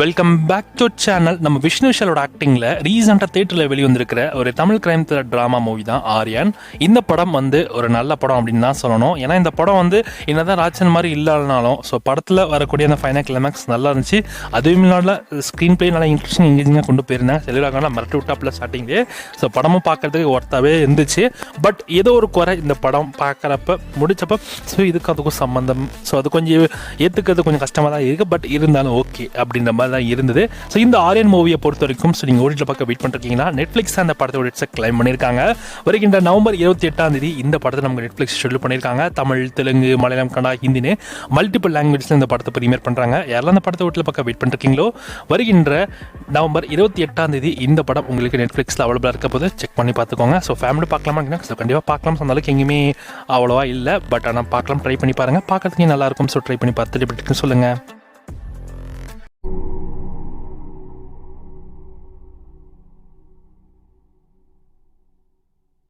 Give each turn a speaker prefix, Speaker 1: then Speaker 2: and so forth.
Speaker 1: Welcome back to channel. நம்ம விஷ்ணு விஷாலோட ஆக்டிங்கில் ரீசெண்டாக தேட்டரில் வெளிவந்திருக்கிற ஒரு Tamil crime thriller drama movie தான் ஆர்யன். இந்த படம் ஒரு நல்ல படம் அப்படின்னு தான் சொல்லணும். ஏன்னா இந்த படம் என்னதான் ராஜன் மாதிரி இல்லைனாலும் படத்தில் வரக்கூடிய அந்த ஃபைனல் கிளைமேக்ஸ் நல்லா இருந்துச்சு. அதுவும் இல்லாத ஸ்க்ரீன் பிளே நல்லா இன்ட்ரெஸ்டிங் எங்கேஜிங்காக கொண்டு போயிருந்தாங்க. செல்லுறாங்கன்னா மிரட்டி விட்டாப்பில் ஸ்டார்டிங்லேயே. படமும் பார்க்கறதுக்கு ஒர்த்தாகவே இருந்துச்சு. பட் ஏதோ ஒரு குறை இந்த படம் பார்க்குறப்ப முடிச்சப்போ இதுக்கு அதுக்கும் சம்மந்தம் அது கொஞ்சம் ஏற்றுக்கிறது கொஞ்சம் கஷ்டமாக தான் இருக்குது. பட் இருந்தாலும் ஓகே அப்படின்ற மாதிரி தான் இருந்தது. இந்த ஆர்யன் மூவியை பொறுத்த வரைக்கும் நீங்கள் ஓடியில் பார்க்க வெயிட் பண்ணிருக்கீங்கன்னா நெட்ஃப்ளிக்ஸ் அந்த படத்தோட டேட்ஸை கிளைம் பண்ணியிருக்காங்க. வருகின்ற நவம்பர் 28 இந்த படத்தை நமக்கு நெட்ஃப்ளிக்ஸ் ஷெட்யூல் பண்ணியிருக்காங்க. தமிழ், தெலுங்கு, மலையாளம், கன்னடா, ஹிந்தின்னு மல்டிபிள் லாங்குவேஜில் இந்த படத்தை ப்ரீமியர் பண்ணுறாங்க. யாரெல்லாம் அந்த படத்தை ஓட்டில் பார்க்க வெயிட் பண்ணிருக்கீங்களோ வருகின்ற நவம்பர் 28 இந்த படம் உங்களுக்கு நெட்ஃப்ளிக்ஸில் அவைலபிளாக இருக்க போது செக் பண்ணி பார்த்துக்கோங்க. ஃபேமிலி பார்க்கலாமா கண்டிப்பாக பார்க்கலாம். அந்த அளவுக்கு எங்கேயுமே அவ்வளோவா இல்லை. பட் ஆனால் பார்க்கலாம், ட்ரை பண்ணி பாருங்கள். பார்க்கறதுக்கு நல்லாயிருக்கும். ட்ரை பண்ணி பார்த்துட்டு சொல்லுங்கள்.